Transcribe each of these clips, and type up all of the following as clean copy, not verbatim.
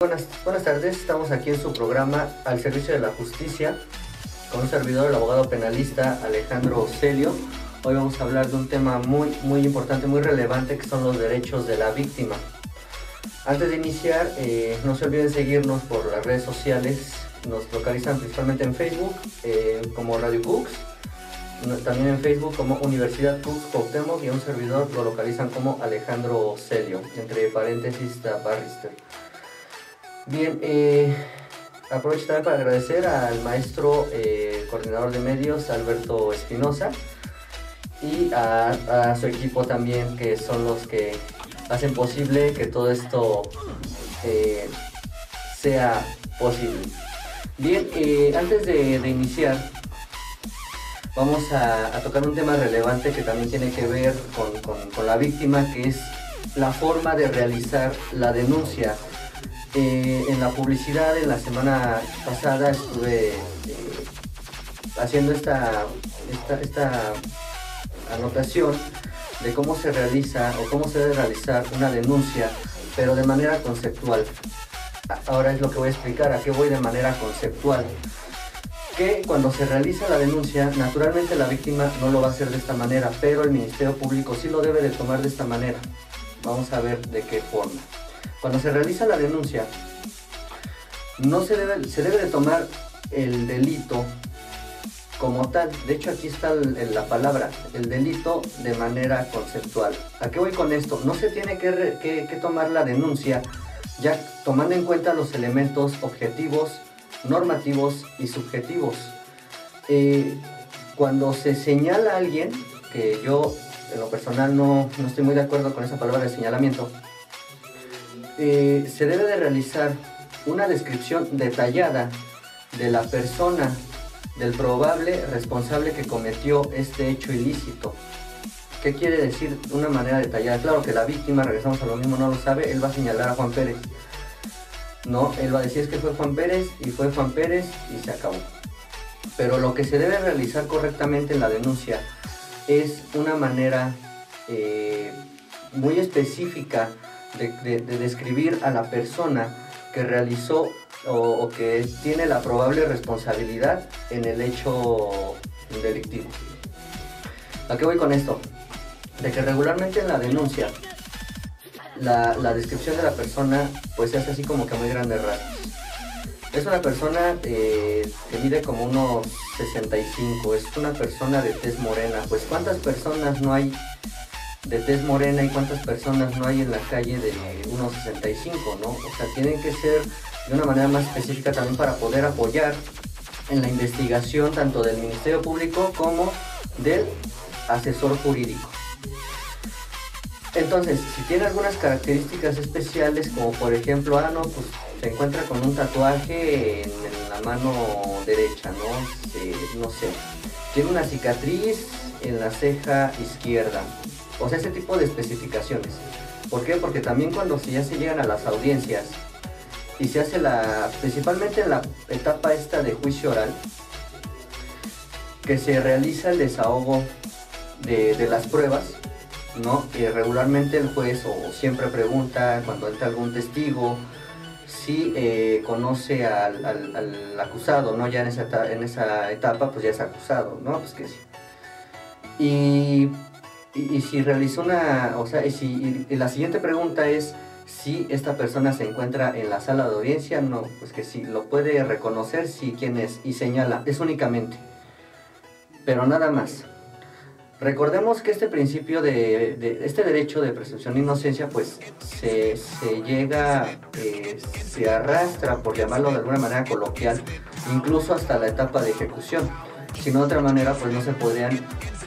Buenas tardes, estamos aquí en su programa Al Servicio de la Justicia con un servidor, el abogado penalista Alejandro Celio. Hoy vamos a hablar de un tema muy importante, muy relevante, que son los derechos de la víctima. Antes de iniciar, no se olviden seguirnos por las redes sociales. Nos localizan principalmente en Facebook como Radio Cooks, también en Facebook como Universidad Cooks Cuauhtémoc, y a un servidor lo localizan como Alejandro Celio, entre paréntesis Barrister. Bien, aprovecho también para agradecer al maestro coordinador de medios, Alberto Espinosa, y a su equipo también, que son los que hacen posible que todo esto sea posible. Bien, antes de iniciar, vamos a tocar un tema relevante que también tiene que ver con la víctima, que es la forma de realizar la denuncia. En la publicidad, en la semana pasada estuve haciendo esta anotación de cómo se realiza o cómo se debe realizar una denuncia, pero de manera conceptual. Ahora es lo que voy a explicar, a qué voy de manera conceptual. Que cuando se realiza la denuncia, naturalmente la víctima no lo va a hacer de esta manera, pero el Ministerio Público sí lo debe de tomar de esta manera. Vamos a ver de qué forma. Cuando se realiza la denuncia, se debe de tomar el delito como tal. De hecho, aquí está la palabra, el delito, de manera conceptual. ¿A qué voy con esto? No se tiene que tomar la denuncia ya tomando en cuenta los elementos objetivos, normativos y subjetivos. Cuando se señala a alguien, que yo en lo personal no estoy muy de acuerdo con esa palabra de señalamiento, se debe de realizar una descripción detallada de la persona, del probable responsable que cometió este hecho ilícito. ¿Qué quiere decir una manera detallada? Claro que la víctima, regresamos a lo mismo, no lo sabe. Él va a señalar a Juan Pérez. No, él va a decir es que fue Juan Pérez y fue Juan Pérez y se acabó. Pero lo que se debe realizar correctamente en la denuncia es una manera muy específica de describir a la persona que realizó o que tiene la probable responsabilidad en el hecho delictivo. ¿A qué voy con esto? De que regularmente en la denuncia la descripción de la persona pues se hace así como que muy grandes rasgos. Es una persona que mide como unos 65, es una persona de tez morena. Pues ¿cuántas personas no hay de tez morena y cuántas personas no hay en la calle de 1,65, ¿no? O sea, tienen que ser de una manera más específica también para poder apoyar en la investigación tanto del Ministerio Público como del asesor jurídico. Entonces, si tiene algunas características especiales, como por ejemplo, pues se encuentra con un tatuaje en la mano derecha, ¿no? No sé, tiene una cicatriz en la ceja izquierda. O sea, ese tipo de especificaciones. ¿Por qué? Porque también cuando ya se llegan a las audiencias y se hace principalmente en la etapa esta de juicio oral, que se realiza el desahogo de las pruebas, ¿no? Que regularmente el juez o siempre pregunta cuando entra algún testigo si conoce al acusado, ¿no? Ya en esa etapa pues ya es acusado, ¿no? Pues que sí. Y si realizó y la siguiente pregunta es si esta persona se encuentra en la sala de audiencia. No, pues que sí, lo puede reconocer, sí, quién es, y señala, es únicamente, pero nada más. Recordemos que este principio este derecho de presunción de inocencia pues se arrastra, por llamarlo de alguna manera coloquial, incluso hasta la etapa de ejecución. Si no, de otra manera pues no se podrían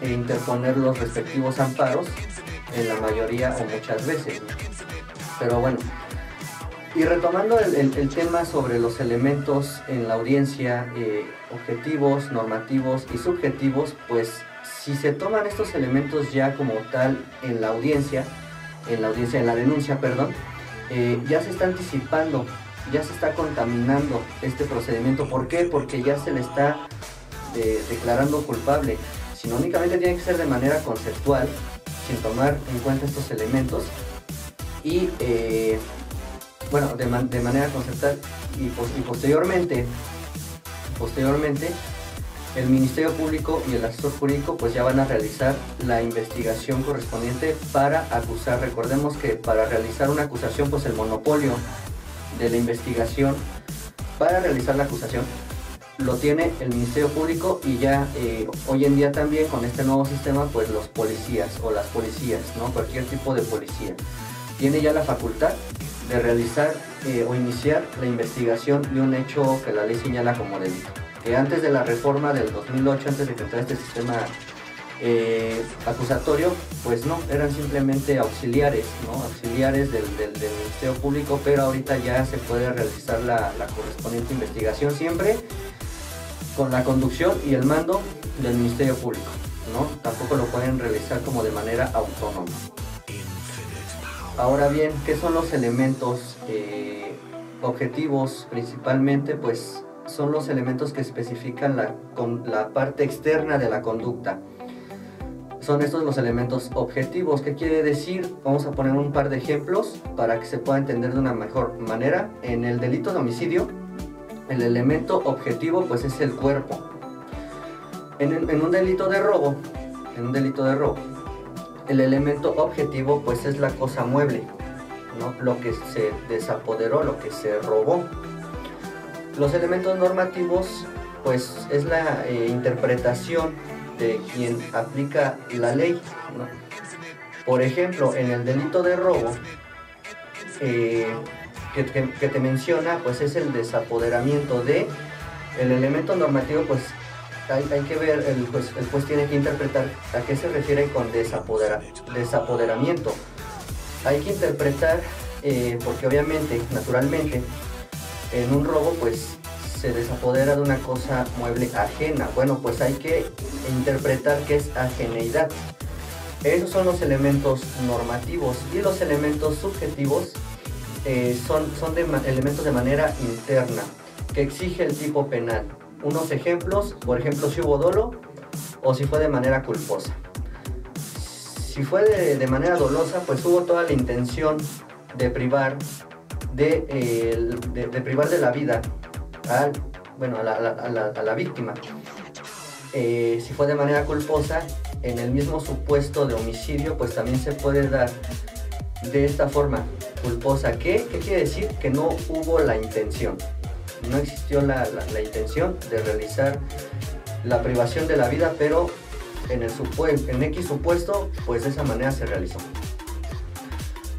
interponer los respectivos amparos en la mayoría o muchas veces, ¿no? Pero bueno, y retomando el tema sobre los elementos en la audiencia, objetivos, normativos y subjetivos, pues si se toman estos elementos ya como tal en la denuncia, ya se está anticipando, ya se está contaminando este procedimiento. ¿Por qué? Porque ya se le está declarando culpable. Sino únicamente tiene que ser de manera conceptual, sin tomar en cuenta estos elementos, y bueno, de manera conceptual, y posteriormente el Ministerio Público y el asesor jurídico pues ya van a realizar la investigación correspondiente para acusar. Recordemos que para realizar una acusación, pues el monopolio de la investigación para realizar la acusación lo tiene el Ministerio Público, y ya hoy en día también con este nuevo sistema pues los policías o las policías, ¿no? Cualquier tipo de policía tiene ya la facultad de realizar o iniciar la investigación de un hecho que la ley señala como delito. Que antes de la reforma del 2008, antes de que entrara este sistema acusatorio, pues no, eran simplemente auxiliares, ¿no? Auxiliares del Ministerio Público, pero ahorita ya se puede realizar la correspondiente investigación, siempre con la conducción y el mando del Ministerio Público, ¿no? Tampoco lo pueden realizar como de manera autónoma. Ahora bien, ¿qué son los elementos objetivos? Principalmente, pues son los elementos que especifican la parte externa de la conducta. Son estos los elementos objetivos. ¿Qué quiere decir? Vamos a poner un par de ejemplos para que se pueda entender de una mejor manera. En el delito de homicidio, el elemento objetivo pues es el cuerpo. En un delito de robo, el elemento objetivo pues es la cosa mueble, ¿no? Lo que se desapoderó, lo que se robó. Los elementos normativos pues es la interpretación de quien aplica la ley, ¿no? Por ejemplo, en el delito de robo que te menciona, pues es el desapoderamiento de el elemento normativo. Pues hay que ver, el juez tiene que interpretar a qué se refiere con desapoderamiento. Hay que interpretar porque obviamente, naturalmente, en un robo pues se desapodera de una cosa mueble ajena. Bueno, pues hay que interpretar qué es ajeneidad. Esos son los elementos normativos, y los elementos subjetivos son elementos de manera interna que exige el tipo penal. Unos ejemplos, por ejemplo, si hubo dolo o si fue de manera culposa. Si fue de manera dolosa, pues hubo toda la intención de privar de privar de la vida a la víctima. Si fue de manera culposa, en el mismo supuesto de homicidio, pues también se puede dar de esta forma culposa. ¿Qué quiere decir? Que no hubo la intención, no existió la intención de realizar la privación de la vida, pero en X supuesto, pues de esa manera se realizó.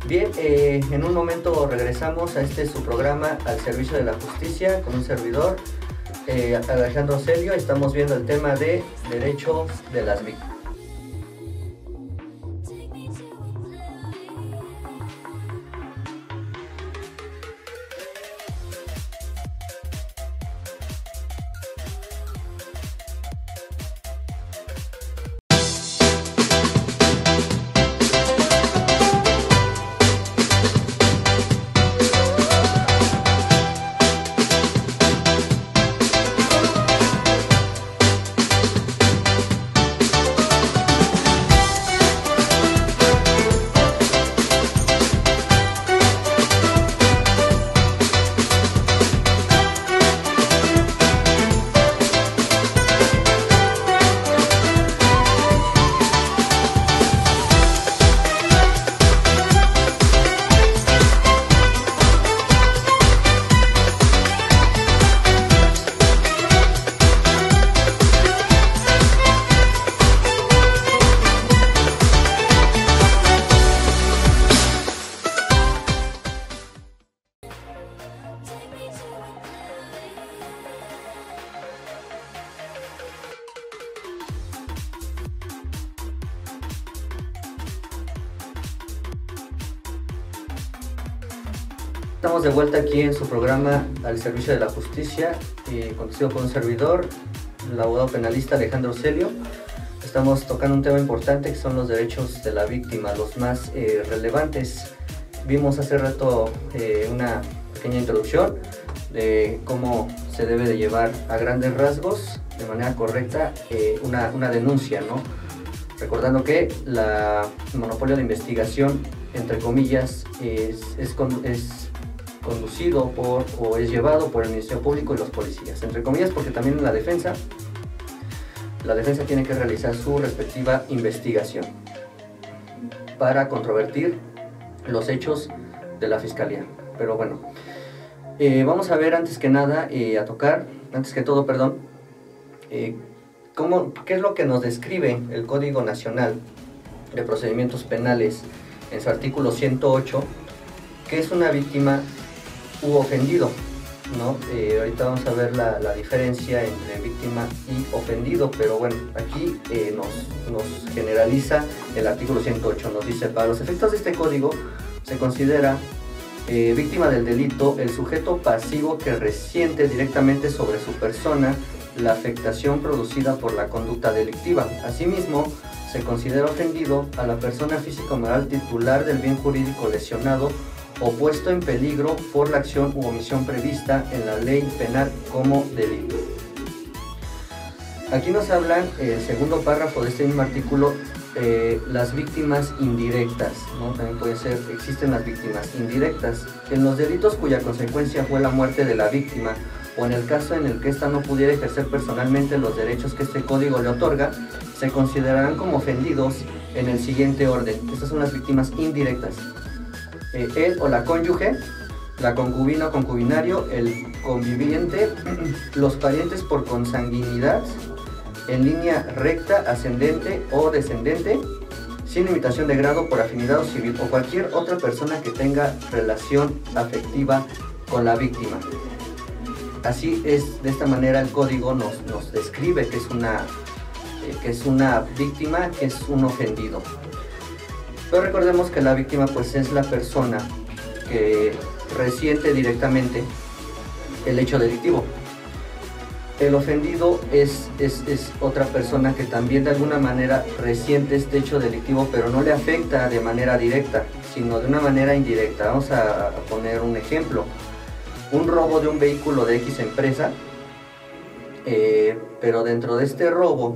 Bien, en un momento regresamos a su programa Al Servicio de la Justicia con un servidor, Alejandro Celio. Estamos viendo el tema de derechos de las víctimas. Estamos de vuelta aquí en su programa Al Servicio de la Justicia, conducido por un servidor, el abogado penalista Alejandro Celio. Estamos tocando un tema importante que son los derechos de la víctima, los más relevantes. Vimos hace rato una pequeña introducción de cómo se debe de llevar a grandes rasgos, de manera correcta, una denuncia, ¿no? Recordando que el monopolio de investigación, entre comillas, es conducido por o es llevado por el Ministerio Público y los policías. Entre comillas, porque también en la defensa tiene que realizar su respectiva investigación para controvertir los hechos de la Fiscalía. Pero bueno, vamos a ver antes que todo, qué es lo que nos describe el Código Nacional de Procedimientos Penales en su artículo 108, que es una víctima u ofendido, ¿no? Ahorita vamos a ver la diferencia entre víctima y ofendido, pero bueno, aquí nos generaliza el artículo 108, nos dice: para los efectos de este código se considera víctima del delito el sujeto pasivo que resiente directamente sobre su persona la afectación producida por la conducta delictiva. Asimismo, se considera ofendido a la persona física o moral titular del bien jurídico lesionado o puesto en peligro por la acción u omisión prevista en la ley penal como delito. Aquí nos hablan, el segundo párrafo de este mismo artículo, las víctimas indirectas, ¿no? También existen las víctimas indirectas. En los delitos cuya consecuencia fue la muerte de la víctima, o en el caso en el que ésta no pudiera ejercer personalmente los derechos que este código le otorga, se considerarán como ofendidos en el siguiente orden. Estas son las víctimas indirectas: él o la cónyuge, la concubina o concubinario, el conviviente, los parientes por consanguinidad, en línea recta, ascendente o descendente, sin limitación de grado, por afinidad o civil, o cualquier otra persona que tenga relación afectiva con la víctima. Así es, de esta manera el código nos describe que es una víctima, que es un ofendido. Pero recordemos que la víctima pues es la persona que resiente directamente el hecho delictivo. El ofendido es otra persona que también de alguna manera resiente este hecho delictivo, pero no le afecta de manera directa, sino de una manera indirecta. Vamos a poner un ejemplo: un robo de un vehículo de X empresa, pero dentro de este robo,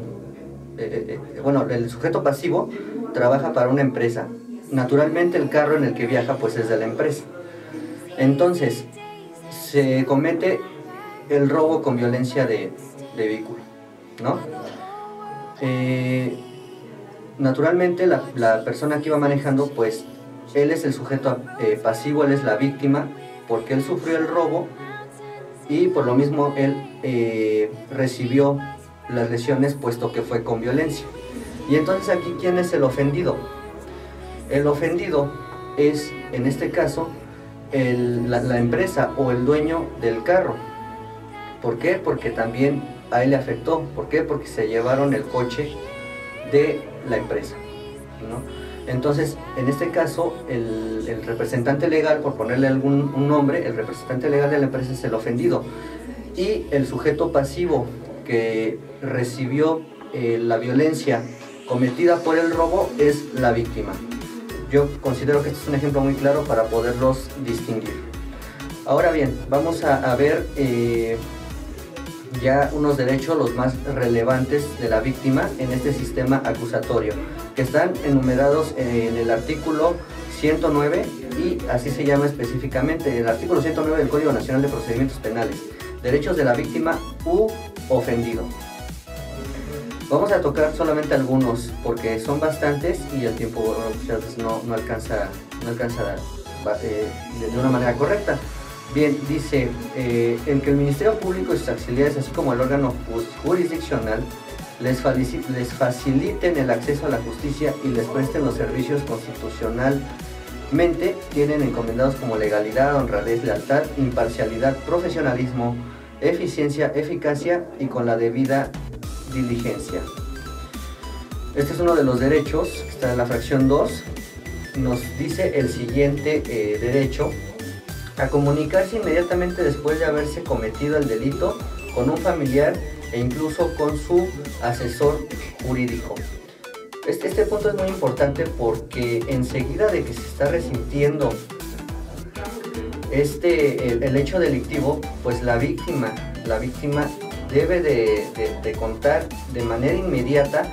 el sujeto pasivo trabaja para una empresa. Naturalmente el carro en el que viaja pues es de la empresa. Entonces se comete el robo con violencia de vehículo, ¿no? Naturalmente la persona que iba manejando, pues él es el sujeto pasivo, él es la víctima, porque él sufrió el robo y por lo mismo él recibió las lesiones, puesto que fue con violencia. Y entonces aquí, ¿quién es el ofendido? El ofendido es, en este caso, la empresa o el dueño del carro. ¿Por qué? Porque también a él le afectó. ¿Por qué? Porque se llevaron el coche de la empresa, ¿no? Entonces, en este caso, el representante legal, por ponerle un nombre, el representante legal de la empresa es el ofendido. Y el sujeto pasivo que recibió la violencia cometida por el robo es la víctima. Yo considero que este es un ejemplo muy claro para poderlos distinguir. Ahora bien, vamos a ver ya unos derechos, los más relevantes de la víctima en este sistema acusatorio, que están enumerados en el artículo 109, y así se llama específicamente el artículo 109 del Código Nacional de Procedimientos Penales: derechos de la víctima u ofendido. Vamos a tocar solamente algunos porque son bastantes y el tiempo no alcanza de una manera correcta. Bien, dice en que el Ministerio Público y sus auxiliares, así como el órgano jurisdiccional, les faciliten el acceso a la justicia y les presten los servicios constitucionalmente tienen encomendados como legalidad, honradez, lealtad, imparcialidad, profesionalismo, eficiencia, eficacia y con la debida diligencia. Este es uno de los derechos que está en la fracción 2. Nos dice el siguiente derecho: a comunicarse inmediatamente después de haberse cometido el delito con un familiar e incluso con su asesor jurídico. Este punto es muy importante porque enseguida de que se está resintiendo el hecho delictivo, pues la víctima debe de contar de manera inmediata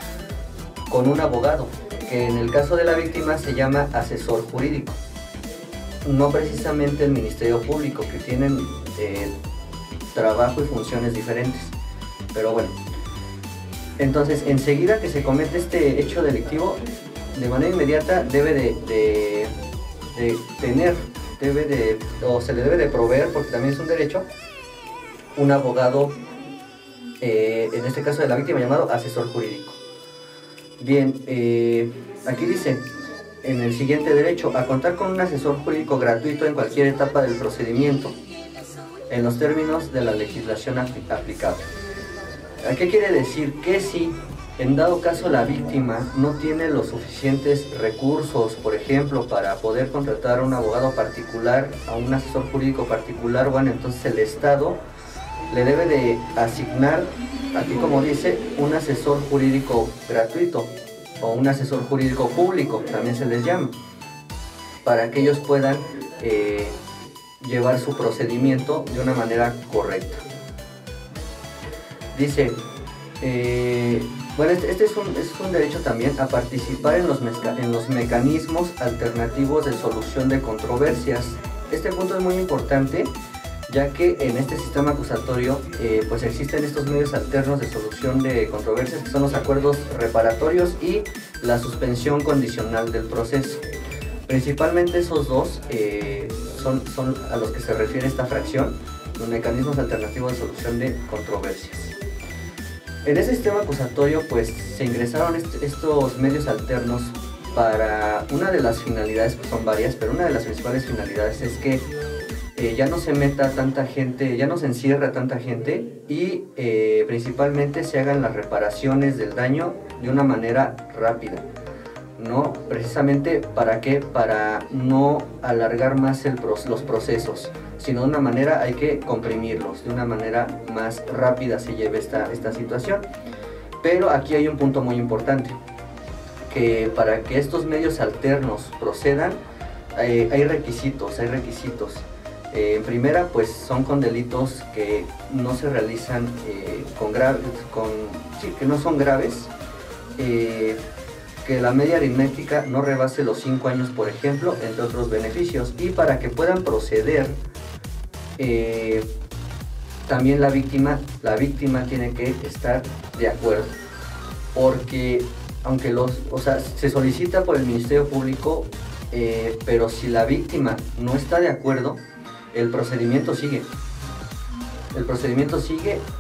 con un abogado, que en el caso de la víctima se llama asesor jurídico. no precisamente el Ministerio Público, que tienen trabajo y funciones diferentes. Pero bueno, entonces enseguida que se comete este hecho delictivo, de manera inmediata se le debe de proveer, porque también es un derecho, un abogado, en este caso de la víctima, llamado asesor jurídico. Bien, aquí dice, en el siguiente derecho, a contar con un asesor jurídico gratuito en cualquier etapa del procedimiento, en los términos de la legislación aplicable. ¿Qué quiere decir? Que si en dado caso la víctima no tiene los suficientes recursos, por ejemplo, para poder contratar a un abogado particular, a un asesor jurídico particular, bueno, entonces el Estado le debe de asignar, aquí como dice, un asesor jurídico gratuito o un asesor jurídico público, también se les llama, para que ellos puedan llevar su procedimiento de una manera correcta. Dice, bueno, este es un derecho también a participar en los mecanismos alternativos de solución de controversias. Este punto es muy importante, ya que en este sistema acusatorio pues existen estos medios alternos de solución de controversias, que son los acuerdos reparatorios y la suspensión condicional del proceso. Principalmente esos dos son a los que se refiere esta fracción, los mecanismos alternativos de solución de controversias. En ese sistema acusatorio pues se ingresaron estos medios alternos para una de las finalidades, pues son varias, pero una de las principales finalidades es que ya no se meta tanta gente, ya no se encierra tanta gente y principalmente se hagan las reparaciones del daño de una manera rápida, ¿no? Precisamente, ¿para qué? Para no alargar más los procesos, sino de una manera hay que comprimirlos, de una manera más rápida se lleve esta situación. Pero aquí hay un punto muy importante, que para que estos medios alternos procedan hay requisitos. En primera, pues son con delitos que no se realizan que no son graves, que la media aritmética no rebase los 5 años, por ejemplo, entre otros beneficios. Y para que puedan proceder, también la víctima tiene que estar de acuerdo, porque aunque se solicita por el Ministerio Público, pero si la víctima no está de acuerdo, el procedimiento sigue.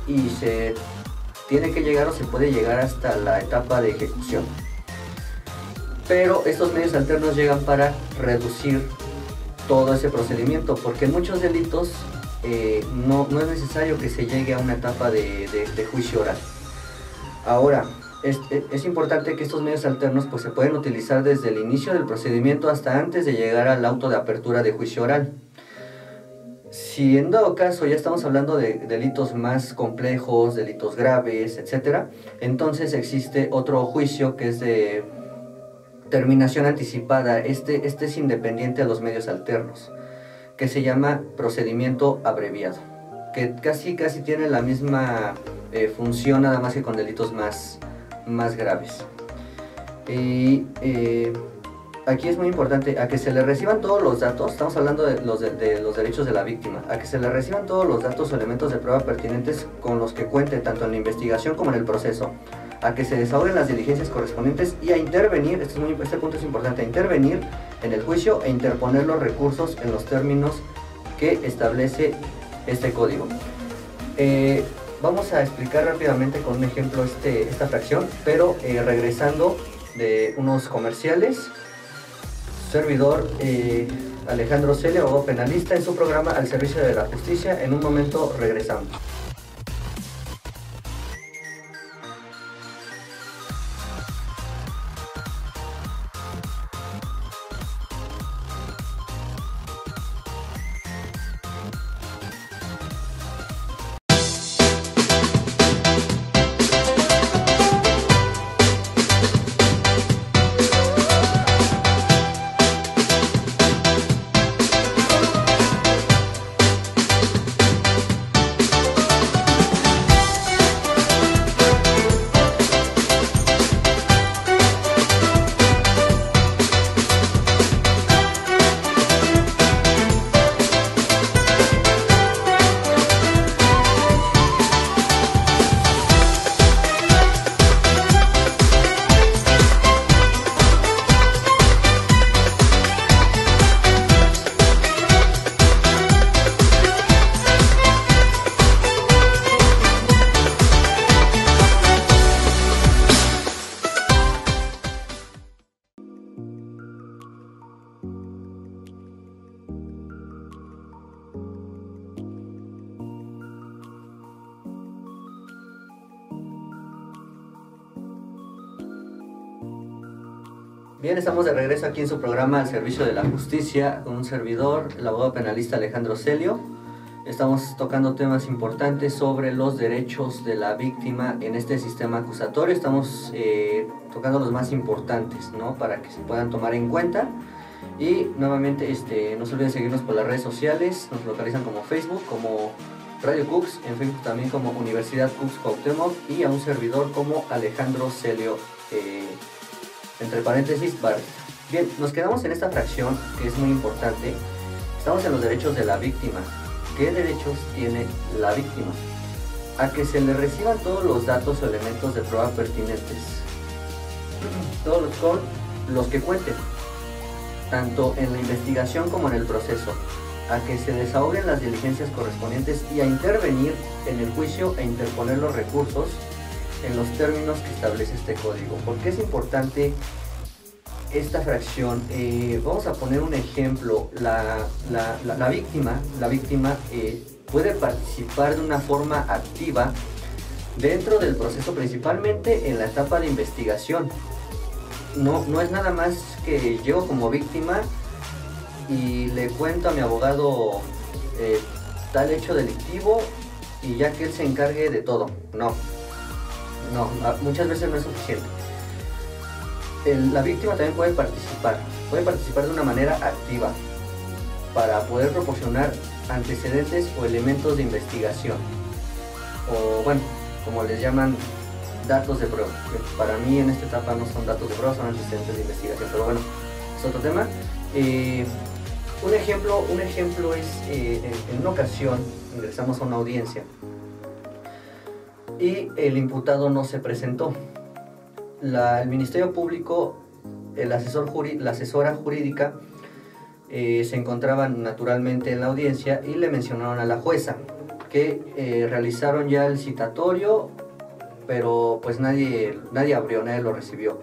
Y se tiene que llegar o se puede llegar hasta la etapa de ejecución. Pero estos medios alternos llegan para reducir todo ese procedimiento, porque en muchos delitos no es necesario que se llegue a una etapa de juicio oral. Ahora, es importante que estos medios alternos pues se pueden utilizar desde el inicio del procedimiento hasta antes de llegar al auto de apertura de juicio oral. Si en dado caso ya estamos hablando de delitos más complejos, delitos graves, etc., entonces existe otro juicio que es de terminación anticipada. Este es independiente a los medios alternos, que se llama procedimiento abreviado, que casi tiene la misma función, nada más que con delitos más graves. Y aquí es muy importante a que se le reciban todos los datos. Estamos hablando de los derechos de la víctima, a que se le reciban todos los datos o elementos de prueba pertinentes con los que cuente tanto en la investigación como en el proceso, a que se desahoguen las diligencias correspondientes y a intervenir, este punto es importante, a intervenir en el juicio e interponer los recursos en los términos que establece este código. Vamos a explicar rápidamente con un ejemplo esta fracción, pero regresando de unos comerciales. Servidor Alejandro Celia, abogado penalista, en su programa Al Servicio de la Justicia. En un momento regresamos. Bien, estamos de regreso aquí en su programa Al Servicio de la Justicia con un servidor, el abogado penalista Alejandro Celio. Estamos tocando temas importantes sobre los derechos de la víctima en este sistema acusatorio. Estamos tocando los más importantes, ¿no? Para que se puedan tomar en cuenta. Y nuevamente no se olviden seguirnos por las redes sociales. Nos localizan como Facebook, como Radio Cux, en Facebook también como Universidad Cux Cuauhtémoc, y a un servidor como Alejandro Celio, entre paréntesis, Barrita. Bien, nos quedamos en esta fracción que es muy importante. Estamos en los derechos de la víctima. ¿Qué derechos tiene la víctima? A que se le reciban todos los datos o elementos de prueba pertinentes, todos los que cuenten, tanto en la investigación como en el proceso, a que se desahoguen las diligencias correspondientes y a intervenir en el juicio e interponer los recursos en los términos que establece este código. ¿Por qué es importante esta fracción? Vamos a poner un ejemplo. La víctima puede participar de una forma activa dentro del proceso, principalmente en la etapa de investigación. No es nada más que yo como víctima y le cuento a mi abogado tal hecho delictivo y ya que él se encargue de todo. No, muchas veces no es suficiente. La víctima también puede participar de una manera activa para poder proporcionar antecedentes o elementos de investigación, o bueno, como les llaman, datos de prueba. Para mí en esta etapa no son datos de prueba, son antecedentes de investigación, pero bueno, es otro tema. Un ejemplo es, en una ocasión ingresamos a una audiencia y el imputado no se presentó. El Ministerio Público, la asesora jurídica, se encontraban naturalmente en la audiencia y le mencionaron a la jueza que realizaron ya el citatorio, pero pues nadie abrió, nadie lo recibió.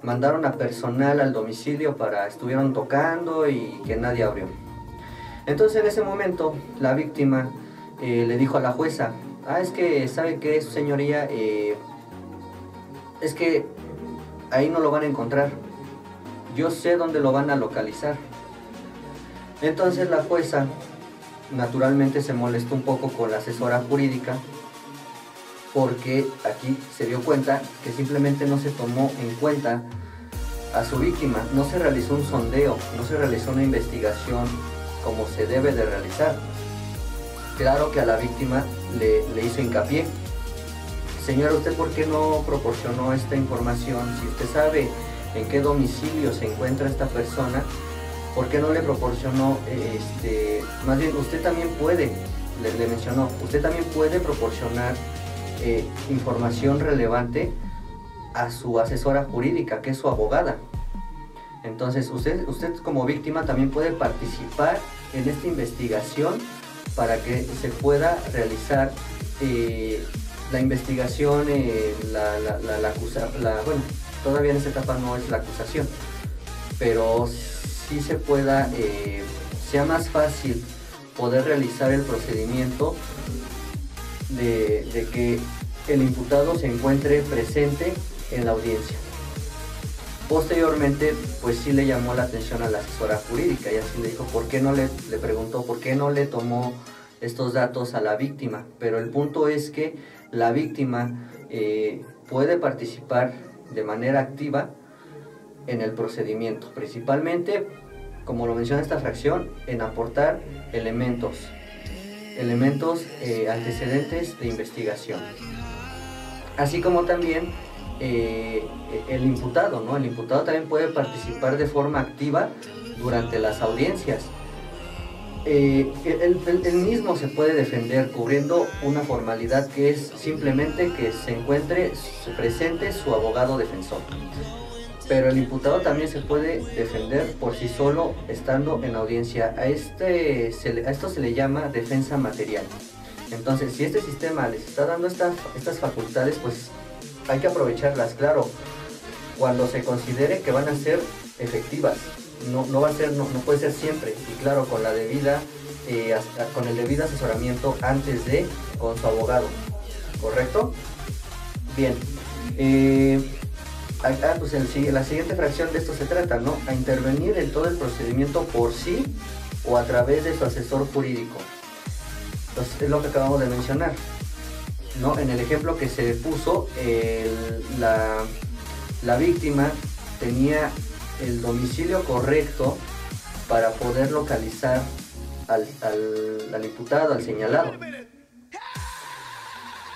Mandaron a personal al domicilio estuvieron tocando y que nadie abrió. Entonces en ese momento la víctima le dijo a la jueza: es que, ¿sabe qué, su señoría? Es que ahí no lo van a encontrar. Yo sé dónde lo van a localizar. Entonces la jueza naturalmente se molestó un poco con la asesora jurídica, porque aquí se dio cuenta que simplemente no se tomó en cuenta a su víctima, no se realizó un sondeo, no se realizó una investigación como se debe de realizar. Claro que a la víctima le hizo hincapié: señora, ¿usted por qué no proporcionó esta información? Si usted sabe en qué domicilio se encuentra esta persona, ¿por qué no le proporcionó, más bien usted también puede, le mencionó, usted también puede proporcionar información relevante a su asesora jurídica, que es su abogada? Entonces usted como víctima también puede participar en esta investigación para que se pueda realizar la investigación, bueno, todavía en esta etapa no es la acusación, pero sí se pueda, sea más fácil poder realizar el procedimiento de que el imputado se encuentre presente en la audiencia. Posteriormente, pues sí le llamó la atención a la asesora jurídica y así le dijo, ¿por qué no le preguntó, por qué no le tomó estos datos a la víctima? Pero el punto es que la víctima puede participar de manera activa en el procedimiento, principalmente, como lo menciona esta fracción, en aportar elementos, antecedentes de investigación, así como también el imputado, ¿no? El imputado también puede participar de forma activa durante las audiencias. Él mismo se puede defender cubriendo una formalidad que es simplemente que se encuentre presente su abogado defensor. Pero el imputado también se puede defender por sí solo estando en audiencia. A esto se le llama defensa material. Entonces, si este sistema les está dando estas facultades, pues hay que aprovecharlas, claro, cuando se considere que van a ser efectivas. No puede ser siempre, y claro, con el debido asesoramiento con su abogado, ¿correcto? Bien, Pues la siguiente fracción de esto se trata, ¿no? A intervenir en todo el procedimiento por sí o a través de su asesor jurídico. Entonces, es lo que acabamos de mencionar, ¿no? En el ejemplo que se puso, la víctima tenía el domicilio correcto para poder localizar al imputado, al señalado.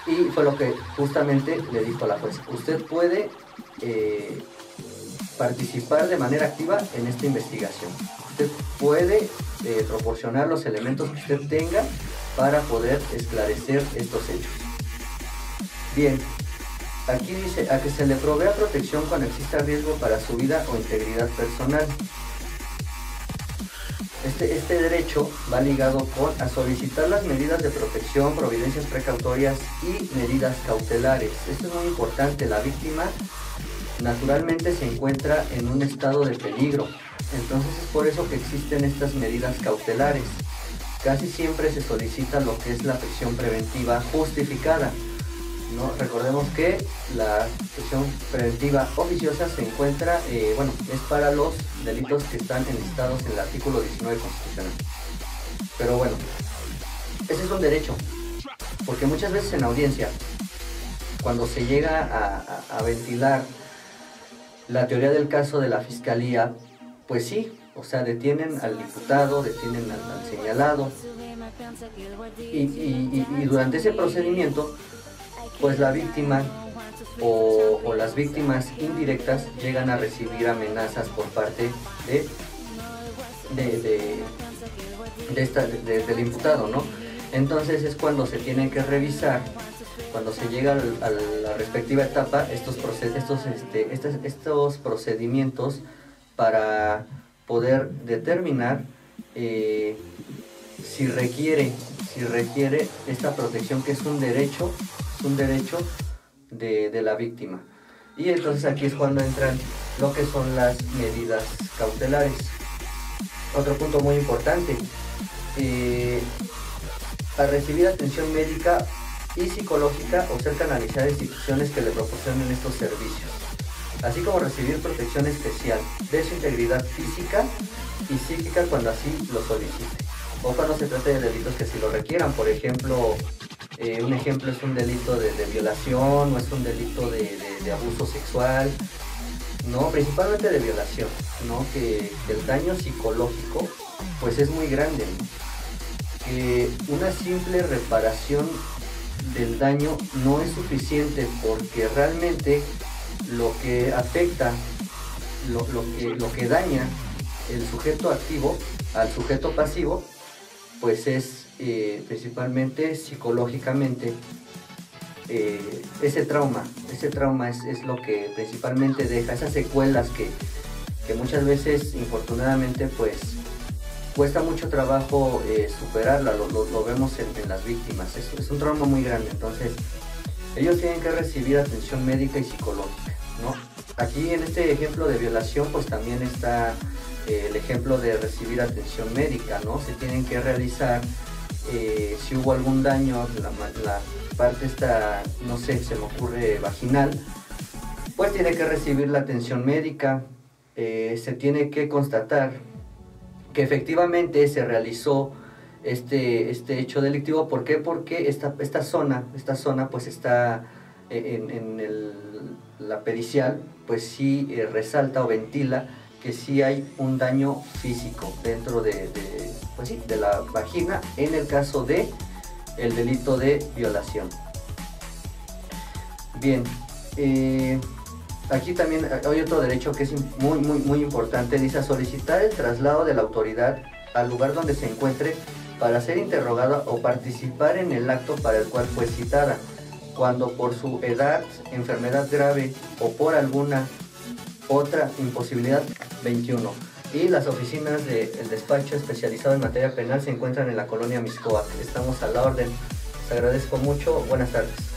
Y fue lo que justamente le dijo la jueza: usted puede participar de manera activa en esta investigación. Usted puede proporcionar los elementos que usted tenga para poder esclarecer estos hechos. Bien, aquí dice: a que se le provea protección cuando exista riesgo para su vida o integridad personal. Este derecho va ligado a solicitar las medidas de protección, providencias precautorias y medidas cautelares. Esto es muy importante. La víctima naturalmente se encuentra en un estado de peligro, entonces es por eso que existen estas medidas cautelares. Casi siempre se solicita lo que es la prisión preventiva justificada, ¿no? Recordemos que la prisión preventiva oficiosa se encuentra, es para los delitos que están enlistados en el artículo 19 constitucional. Pero bueno, ese es un derecho, porque muchas veces en audiencia, cuando se llega a ventilar la teoría del caso de la fiscalía, pues sí, o sea, detienen al diputado, detienen al señalado, y durante ese procedimiento, pues la víctima o las víctimas indirectas llegan a recibir amenazas por parte del imputado, ¿no? Entonces es cuando se tiene que revisar, cuando se llega a la respectiva etapa, estos procedimientos para poder determinar si requiere esta protección, que es un derecho de la víctima. Y entonces aquí es cuando entran lo que son las medidas cautelares. Otro punto muy importante: a recibir atención médica y psicológica o ser canalizada a instituciones que le proporcionen estos servicios, así como recibir protección especial de su integridad física y psíquica cuando así lo solicite, o cuando se trate de delitos que sí lo requieran. Por ejemplo, un ejemplo es un delito de violación, o es un delito de abuso sexual, ¿no? Principalmente de violación, ¿no? Que el daño psicológico pues es muy grande, ¿no? Que una simple reparación del daño no es suficiente, porque realmente lo que afecta, lo que daña el sujeto activo al sujeto pasivo, pues es principalmente psicológicamente. Ese trauma es lo que principalmente deja esas secuelas que muchas veces, infortunadamente, pues cuesta mucho trabajo superarla. Lo vemos en las víctimas. Es un trauma muy grande. Entonces ellos tienen que recibir atención médica y psicológica, ¿no? Aquí en este ejemplo de violación pues también está el ejemplo de recibir atención médica, ¿no? Se tienen que realizar si hubo algún daño, la parte esta, no sé, se me ocurre vaginal, pues tiene que recibir la atención médica. Se tiene que constatar que efectivamente se realizó este hecho delictivo. ¿Por qué? Porque esta zona pues está la pericial, pues sí resalta o ventila que sí hay un daño físico dentro de la vagina, en el caso de el delito de violación. Bien, aquí también hay otro derecho que es muy importante. Dice: solicitar el traslado de la autoridad al lugar donde se encuentre para ser interrogada o participar en el acto para el cual fue citada, cuando por su edad, enfermedad grave o por alguna otra imposibilidad. 21. Y las oficinas del despacho especializado en materia penal se encuentran en la colonia Mixcoac. Estamos a la orden. Les agradezco mucho. Buenas tardes.